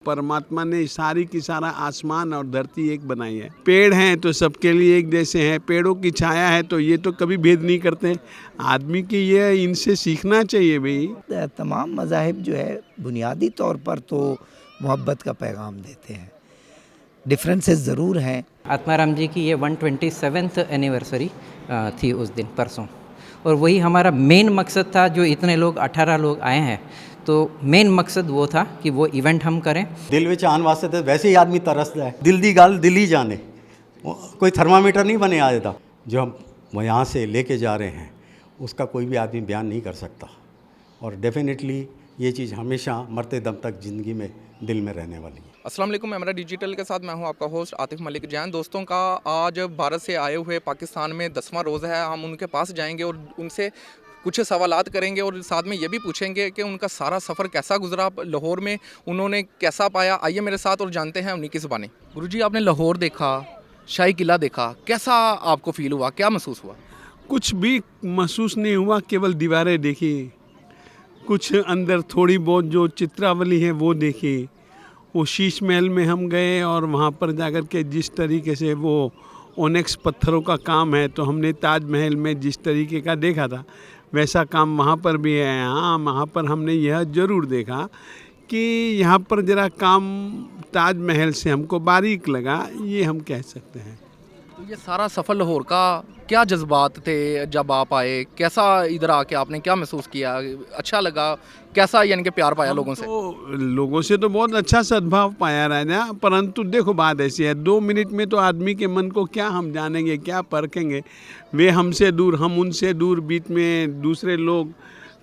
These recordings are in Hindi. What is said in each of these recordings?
परमात्मा ने सारी की सारा आसमान और धरती एक बनाई है। पेड़ हैं तो सबके लिए एक जैसे हैं, पेड़ों की छाया है तो ये तो कभी भेद नहीं करते। आदमी की ये इनसे सीखना चाहिए भाई। तमाम मज़ाहिब जो है बुनियादी तौर पर तो मोहब्बत का पैगाम देते हैं, डिफरेंसेस ज़रूर हैं। आत्माराम जी की ये 127th एनिवर्सरी थी उस दिन परसों, और वही हमारा मेन मकसद था। जो इतने लोग 18 लोग आए हैं, तो मेन मकसद वो था कि वो इवेंट हम करें। दिल विच आने वास्ते तो वैसे ही आदमी तरसदा है। दिल दी गल दिल ही जाने, कोई थर्मामीटर नहीं बने आज तक। जो हम यहाँ से लेके जा रहे हैं उसका कोई भी आदमी बयान नहीं कर सकता, और डेफिनेटली ये चीज़ हमेशा मरते दम तक ज़िंदगी में दिल में रहने वाली है। अस्सलाम वालेकुम, मेरा डिजिटल के साथ मैं हूं आपका होस्ट आतिफ मलिक जैन। दोस्तों का आज भारत से आए हुए पाकिस्तान में 10वां रोज़ है। हम उनके पास जाएंगे और उनसे कुछ सवालात करेंगे और साथ में ये भी पूछेंगे कि उनका सारा सफ़र कैसा गुजरा, लाहौर में उन्होंने कैसा पाया। आइए मेरे साथ और जानते हैं उन्हीं की ज़बानी। गुरुजी, आपने लाहौर देखा, शाही किला देखा, कैसा आपको फ़ील हुआ, क्या महसूस हुआ? कुछ भी महसूस नहीं हुआ, केवल दीवारें देखी, कुछ अंदर थोड़ी बहुत जो चित्रावली है वो देखी। वो शीश महल में हम गए और वहाँ पर जाकर के जिस तरीके से वो ओनेक्स पत्थरों का काम है, तो हमने ताजमहल में जिस तरीके का देखा था वैसा काम वहाँ पर भी है। हाँ, वहाँ पर हमने यह ज़रूर देखा कि यहाँ पर ज़रा काम ताजमहल से हमको बारीक लगा, ये हम कह सकते हैं। तो ये सारा सफ़र लाहौर का क्या जज्बात थे जब आप आए? कैसा इधर आके आपने क्या महसूस किया? अच्छा लगा? कैसा यानी कि प्यार पाया लोगों से? तो लोगों से तो बहुत अच्छा सद्भाव पाया राजा, परंतु देखो बात ऐसी है, 2 मिनट में तो आदमी के मन को क्या हम जानेंगे, क्या परखेंगे। वे हमसे दूर, हम उनसे दूर, बीच में दूसरे लोग,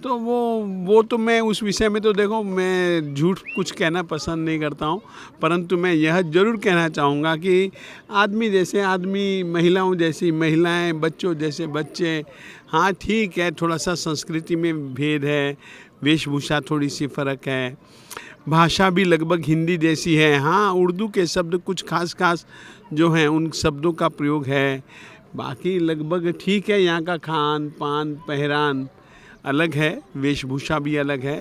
तो वो तो मैं उस विषय में तो देखो मैं झूठ कुछ कहना पसंद नहीं करता हूँ, परंतु मैं यह ज़रूर कहना चाहूँगा कि आदमी जैसे आदमी, महिलाओं जैसी महिलाएं, बच्चों जैसे बच्चे। हाँ ठीक है, थोड़ा सा संस्कृति में भेद है, वेशभूषा थोड़ी सी फ़र्क है, भाषा भी लगभग हिंदी जैसी है। हाँ, उर्दू के शब्द कुछ खास जो हैं उन शब्दों का प्रयोग है, बाकी लगभग ठीक है। यहाँ का खान पान पहरान अलग है, वेशभूषा भी अलग है।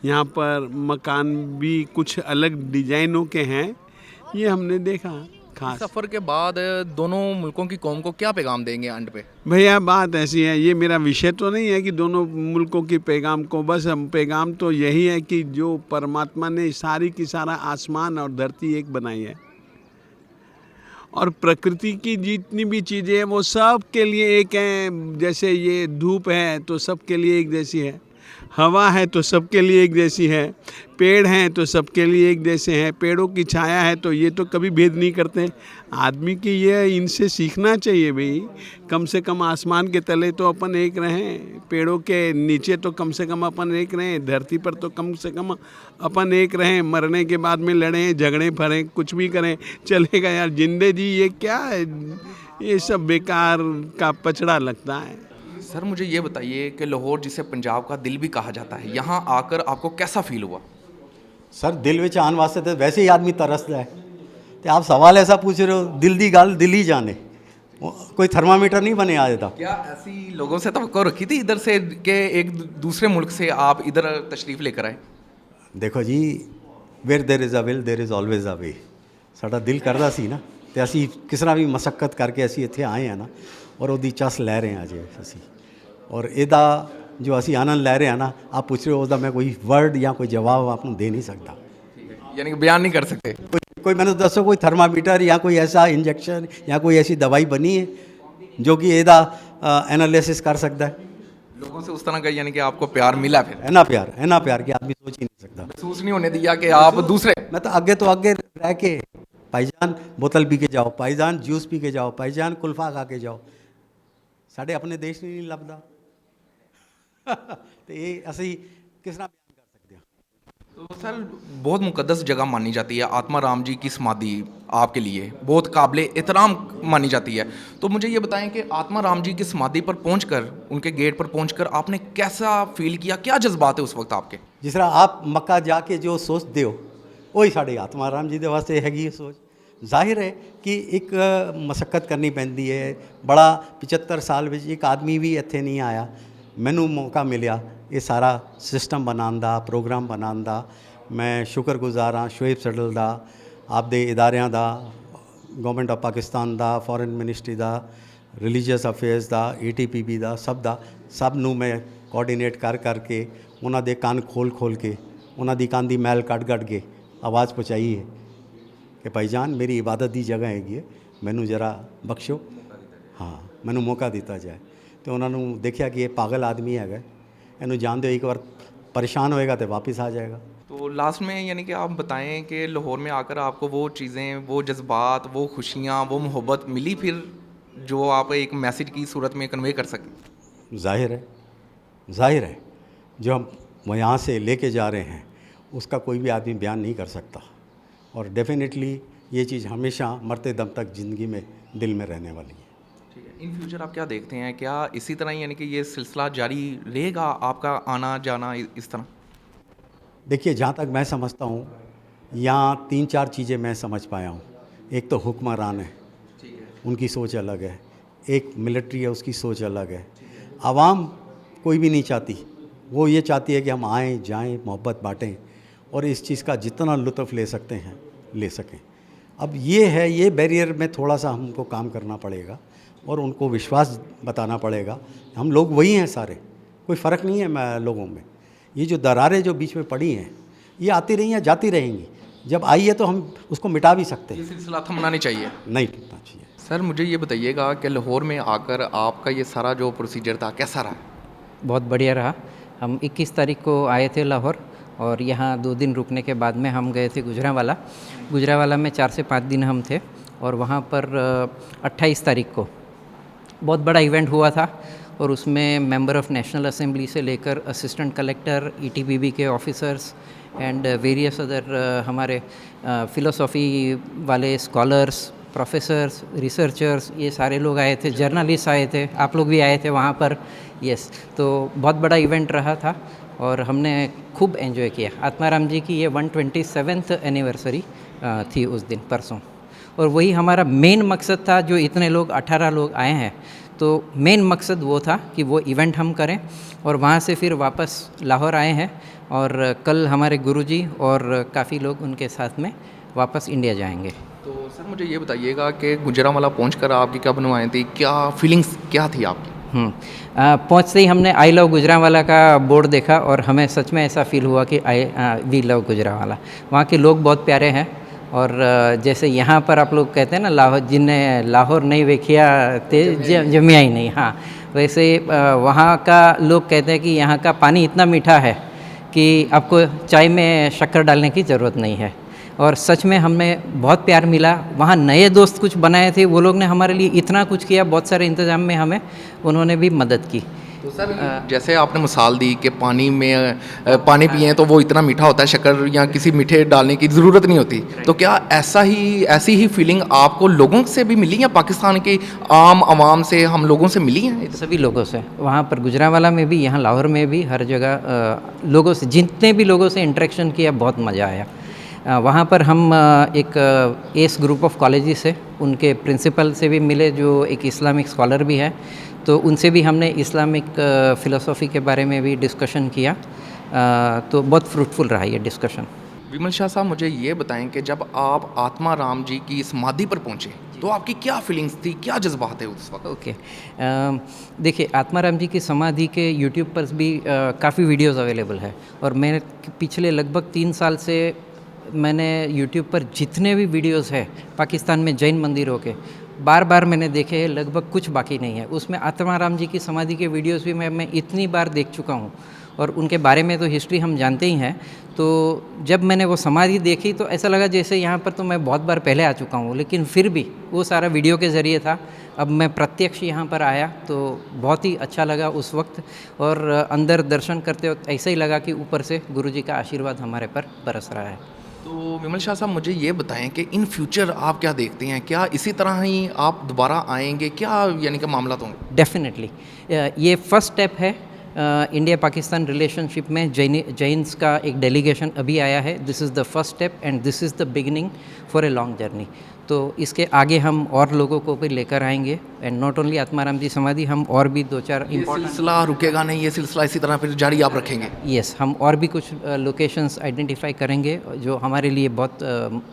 यहाँ पर मकान भी कुछ अलग डिजाइनों के हैं, ये हमने देखा खास। सफ़र के बाद दोनों मुल्कों की कौम को क्या पैगाम देंगे एंड पे? भैया बात ऐसी है, ये मेरा विषय तो नहीं है कि दोनों मुल्कों की पैगाम को, बस हम पैगाम तो यही है कि जो परमात्मा ने सारी की सारा आसमान और धरती एक बनाई है, और प्रकृति की जितनी भी चीज़ें हैं वो सब के लिए एक हैं। जैसे ये धूप है तो सबके लिए एक जैसी है, हवा है तो सबके लिए एक जैसी है, पेड़ हैं तो सबके लिए एक जैसे हैं, पेड़ों की छाया है तो ये तो कभी भेद नहीं करते। आदमी की ये इनसे सीखना चाहिए भाई। कम से कम आसमान के तले तो अपन एक रहें, पेड़ों के नीचे तो कम से कम अपन एक रहें, धरती पर तो कम से कम अपन एक रहें। मरने के बाद में लड़ें झगड़े फरें कुछ भी करें चलेगा यार, जिंदगी ये क्या है, ये सब बेकार का पचड़ा लगता है। सर मुझे ये बताइए कि लाहौर जिसे पंजाब का दिल भी कहा जाता है, यहाँ आकर आपको कैसा फील हुआ? सर दिल विच आने वास्ते तो वैसे ही आदमी तरसदा है। तो आप सवाल ऐसा पूछ रहे हो, दिल दी गल दिल ही जाने, कोई थर्मामीटर नहीं बने आज तक। क्या ऐसी लोगों से तवक्को रखी थी इधर से कि एक दूसरे मुल्क से आप इधर तशरीफ़ लेकर आए? देखो जी, where there is a will there is always a way. साਡਾ दिल करदा सी ना, तो असी किस तरह भी मशक्कत करके असी इत्थे आए हैं ना, और ਉਹਦੀ चस लै रहे हैं अजे असी, और ਇਹਦਾ जो असी आनंद लै रहे हैं ना, आप पूछ रहे हो उसका मैं कोई वर्ड या कोई जवाब आपको दे नहीं सकता। यानी कि बयान नहीं कर सकते। कोई मैंने दसो कोई थर्मामीटर या कोई ऐसा इंजेक्शन या कोई ऐसी दवाई बनी है जो कि ਇਹਦਾ एनालिसिस कर सकता है? लोगों से उस तरह का यानी कि आपको प्यार मिला, फिर है ना प्यार कि आदमी सोच ही नहीं सकता। महसूस नहीं होने दिया कि आप दूसरे। मैं तो आगे रह के, भाईजान बोतल पी के जाओ, भाईजान जूस पी के जाओ, भाईजान कुल्फा खा के जाओ, साढ़े अपने देश में नहीं लभदा। तो ये असी किस तरह बयान कर सकते हैं? तो सर बहुत मुकद्दस जगह मानी जाती है आत्माराम जी की समाधि, आपके लिए बहुत काबिल एहतराम मानी जाती है। तो मुझे ये बताएं कि आत्माराम जी की समाधि पर पहुंचकर, उनके गेट पर पहुंचकर आपने कैसा फील किया, क्या जज्बात है उस वक्त आपके? जिस तरह आप मक्का जाके जो सोचते हो वही साढ़े आत्माराम जी के वास्ते हैगी सोच। जाहिर है कि एक मशक्कत करनी पैंदी है, बड़ा 75 साल में एक आदमी भी इत्थे नहीं आया। मैनू मौका मिलिया ये सारा सिस्टम बनाने का, प्रोग्राम बनाने का, मैं शुक्रगुजार हाँ शोएब सडल दा, आपदे इदारियां दा, गवर्नमेंट ऑफ पाकिस्तान दा, फॉरेन मिनिस्ट्री दा, रिलीजियस अफेयर्स दा, ATPB दा, सब नू मैं कोआर्ਡੀਨੇਟ करके उन्हां दे कान खोल के उन्हां दी कान दी मैल कट के आवाज़ पहुँचाई है कि भाईजान मेरी इबादत दी जगह हैगी है, मैनू जरा बख्शो, हाँ मैनू मौका दिता जाए। तो उन्होंने देखा कि ये पागल आदमी है, इनू जान दो, एक बार परेशान होएगा तो वापस आ जाएगा। तो लास्ट में यानी कि आप बताएं कि लाहौर में आकर आपको वो चीज़ें, वो जज्बात, वो खुशियाँ, वो मोहब्बत मिली फिर जो आप एक मैसेज की सूरत में कन्वे कर सकें? जाहिर है जो हम यहाँ से लेके जा रहे हैं उसका कोई भी आदमी बयान नहीं कर सकता, और डेफिनेटली ये चीज़ हमेशा मरते दम तक ज़िंदगी में दिल में रहने वाली है। ठीक है, इन फ्यूचर आप क्या देखते हैं, क्या इसी तरह यानी कि ये सिलसिला जारी रहेगा आपका आना जाना इस तरह? देखिए जहाँ तक मैं समझता हूँ यहाँ 3-4 चीज़ें मैं समझ पाया हूँ। एक तो हुक्मरान है, उनकी सोच अलग है, एक मिलिट्री है उसकी सोच अलग है, आवाम कोई भी नहीं चाहती, वो ये चाहती है कि हम आएँ जाएँ, मोहब्बत बाँटें और इस चीज़ का जितना लुत्फ़ ले सकते हैं ले सकें। अब ये है, ये बैरियर में थोड़ा सा हमको काम करना पड़ेगा और उनको विश्वास बताना पड़ेगा। हम लोग वही हैं सारे, कोई फ़र्क नहीं है लोगों में। ये जो दरारें जो बीच में पड़ी हैं ये आती रही हैं, जाती रहेंगी, जब आई है तो हम उसको मिटा भी सकते ये हैं, सिलसिला थमना नहीं चाहिए। नहीं टूटना चाहिए। सर मुझे ये बताइएगा कि लाहौर में आकर आपका ये सारा जो प्रोसीजर था कैसा रहा? बहुत बढ़िया रहा। हम 21 तारीख को आए थे लाहौर और यहाँ 2 दिन रुकने के बाद में हम गए थे गुजरावाला में 4 से 5 दिन हम थे और वहाँ पर 28 तारीख को बहुत बड़ा इवेंट हुआ था और उसमें मेंबर ऑफ़ नेशनल असेंबली से लेकर असिस्टेंट कलेक्टर, ETPB के ऑफिसर्स एंड वेरियस अदर हमारे फ़िलोसॉफ़ी वाले स्कॉलर्स, प्रोफेसर्स, रिसर्चर्स, ये सारे लोग आए थे, जर्नलिस्ट आए थे, आप लोग भी आए थे वहाँ पर। यस, तो बहुत बड़ा इवेंट रहा था और हमने खूब एंजॉय किया। आत्माराम जी की ये 127th एनिवर्सरी थी उस दिन, परसों, और वही हमारा मेन मकसद था। जो इतने लोग 18 लोग आए हैं तो मेन मकसद वो था कि वो इवेंट हम करें और वहाँ से फिर वापस लाहौर आए हैं और कल हमारे गुरुजी और काफ़ी लोग उनके साथ में वापस इंडिया जाएंगे। तो सर मुझे ये बताइएगा कि गुजरावाला पहुंचकर आपकी क्या बनवाई थी, क्या फीलिंग्स क्या थी आपकी? पहुँचते ही हमने आई लव गुजरावाला का बोर्ड देखा और हमें सच में ऐसा फील हुआ कि वी लव गुजरावाला। वहाँ के लोग बहुत प्यारे हैं और जैसे यहाँ पर आप लोग कहते हैं ना, लाहौर जिनने लाहौर नहीं देखिया ते जमिया ही नहीं, हाँ, वैसे वहाँ का लोग कहते हैं कि यहाँ का पानी इतना मीठा है कि आपको चाय में शक्कर डालने की ज़रूरत नहीं है। और सच में हमें बहुत प्यार मिला। वहाँ नए दोस्त कुछ बनाए थे, वो लोग ने हमारे लिए इतना कुछ किया, बहुत सारे इंतज़ाम में हमें उन्होंने भी मदद की। तो सर जैसे आपने मिसाल दी कि पानी में पानी पिए तो वो इतना मीठा होता है, शक्कर या किसी मीठे डालने की ज़रूरत नहीं होती, तो क्या ऐसी ही फीलिंग आपको लोगों से भी मिली या पाकिस्तान के आम आवाम से, हम लोगों से मिली है? सभी लोगों से, वहाँ पर गुजरावाला में भी, यहाँ लाहौर में भी, हर जगह लोगों से, जितने भी लोगों से इंटरेक्शन किया, बहुत मज़ा आया। वहाँ पर हम एक एस ग्रुप ऑफ कॉलेजेस है, उनके प्रिंसिपल से भी मिले जो एक इस्लामिक स्कॉलर भी है, तो उनसे भी हमने इस्लामिक फ़िलोसॉफ़ी के बारे में भी डिस्कशन किया। तो बहुत फ्रूटफुल रहा ये डिस्कशन। विमल शाह साहब मुझे ये बताएं कि जब आप आत्माराम जी की समाधि पर पहुँचे तो आपकी क्या फीलिंग्स थी, क्या जज्बात है उस वक्त? ओके, देखिए आत्माराम जी की समाधि के यूट्यूब पर भी काफ़ी वीडियोज़ अवेलेबल है और मैं पिछले लगभग 3 साल से मैंने यूट्यूब पर जितने भी वीडियोस है पाकिस्तान में जैन मंदिरों के, बार बार मैंने देखे हैं, लगभग कुछ बाकी नहीं है। उसमें आत्माराम जी की समाधि के वीडियोस भी मैं इतनी बार देख चुका हूँ और उनके बारे में तो हिस्ट्री हम जानते ही हैं। तो जब मैंने वो समाधि देखी तो ऐसा लगा जैसे यहाँ पर तो मैं बहुत बार पहले आ चुका हूँ, लेकिन फिर भी वो सारा वीडियो के ज़रिए था। अब मैं प्रत्यक्ष यहाँ पर आया तो बहुत ही अच्छा लगा उस वक्त, और अंदर दर्शन करते वक्त ऐसा ही लगा कि ऊपर से गुरुजी का आशीर्वाद हमारे पर बरस रहा है। तो विमल शाह साहब मुझे ये बताएं कि इन फ्यूचर आप क्या देखते हैं, क्या इसी तरह ही आप दोबारा आएंगे, क्या यानी कि मामला तो? डेफिनेटली ये फर्स्ट स्टेप है इंडिया पाकिस्तान रिलेशनशिप में जैन्स का एक डेलीगेशन अभी आया है। This is the first step and this is the beginning for a long journey. तो इसके आगे हम और लोगों को भी लेकर आएंगे एंड नॉट ओनली आत्माराम जी समाधि, हम और भी 2-4 ये सिलसिला रुकेगा नहीं, ये सिलसिला इसी तरह फिर जारी आप रखेंगे? यस, हम और भी कुछ लोकेशंस आइडेंटिफाई करेंगे जो हमारे लिए बहुत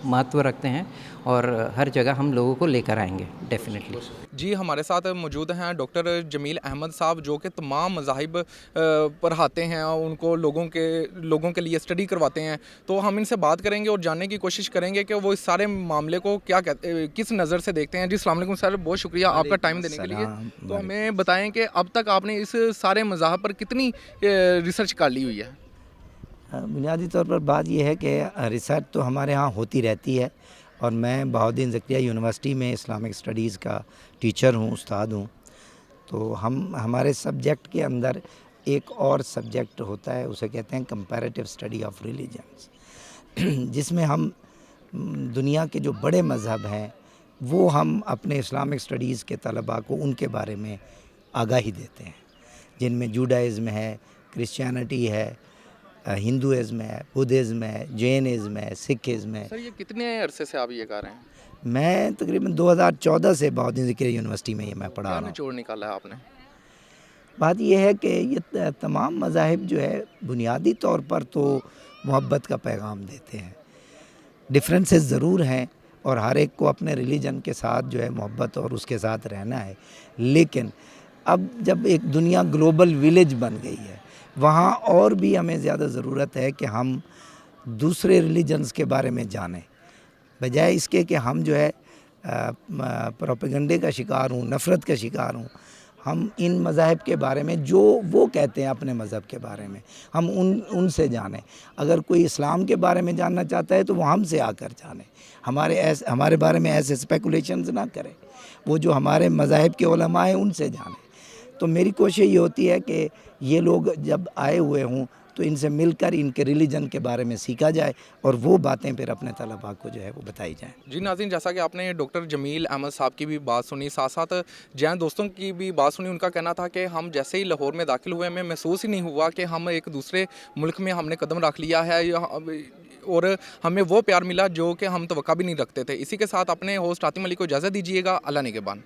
महत्व रखते हैं और हर जगह हम लोगों को लेकर आएंगे डेफिनेटली। जी, हमारे साथ मौजूद हैं डॉक्टर जमील अहमद साहब, जो कि तमाम मज़ाहिब पढ़ाते हैं, उनको लोगों के लिए स्टडी करवाते हैं। तो हम इनसे बात करेंगे और जानने की कोशिश करेंगे कि वो इस सारे मामले को किस नज़र से देखते हैं। जी, अस्सलाम वालेकुम सर, बहुत शुक्रिया आपका टाइम देने के लिए। तो हमें बताएं कि अब तक आपने इस सारे मज़ाहब पर कितनी रिसर्च कर ली हुई है? बुनियादी तौर पर बात यह है कि रिसर्च तो हमारे यहाँ होती रहती है और मैं बहाउद्दीन ज़करिया यूनिवर्सिटी में इस्लामिक स्टडीज़ का टीचर हूँ, उस्ताद हूँ। तो हमारे सब्जेक्ट के अंदर एक और सब्जेक्ट होता है, उसे कहते हैं कंपैरेटिव स्टडी ऑफ रिलीजन्स, जिसमें हम दुनिया के जो बड़े मज़हब हैं वो हम अपने इस्लामिक स्टडीज़ के तलबा को उनके बारे में आगाही देते हैं, जिनमें जूडाइज़्म है, क्रिश्चियनिटी है, हिंदुइज़्म है, बुद्धिज़्म है, जैनिज़्म है, सिखिज़्म है। सर, ये कितने अरसे से आप ये कर रहे हैं? मैं तकरीबन 2014 से बहाउद्दीन ज़करिया यूनिवर्सिटी में ये मैं पढ़ा क्या रहा हूँ। निचोड़ निकाला है आपने? बात यह है कि ये तमाम मज़ाहिब जो है बुनियादी तौर पर तो मोहब्बत का पैगाम देते हैं। डिफरेंसेस ज़रूर हैं और हर एक को अपने रिलीजन के साथ जो है मोहब्बत और उसके साथ रहना है, लेकिन अब जब एक दुनिया ग्लोबल विलेज बन गई है, वहाँ और भी हमें ज़्यादा ज़रूरत है कि हम दूसरे रिलीजन्स के बारे में जानें, बजाय इसके कि हम जो है प्रोपेगेंडे का शिकार हूँ, नफ़रत का शिकार हूँ। हम इन मज़ाहिब के बारे में जो वो कहते हैं अपने मज़हब के बारे में हम उनसे जानें। अगर कोई इस्लाम के बारे में जानना चाहता है तो वो हमसे आकर जाने, हमारे बारे में ऐसे स्पेकुलेशंस ना करें। वो जो हमारे मज़ाहिब के उलमा हैं उनसे जानें। तो मेरी कोशिश ये होती है कि ये लोग जब आए हुए हों तो इनसे मिलकर इनके रिलीजन के बारे में सीखा जाए और वो बातें फिर अपने तलबा को जो है वो बताई जाएँ। जी नाज़रीन, जैसा कि आपने डॉक्टर जमील अहमद साहब की भी बात सुनी, साथ साथ जैन दोस्तों की भी बात सुनी। उनका कहना था कि हम जैसे ही लाहौर में दाखिल हुए, हमें महसूस ही नहीं हुआ कि हम एक दूसरे मुल्क में हमने कदम रख लिया है और हमें वो प्यार मिला जो कि हम तवक्का भी नहीं रखते थे। इसी के साथ अपने होस्ट आतिम अली को इजाज़त दीजिएगा। अल्लाह निगहबान।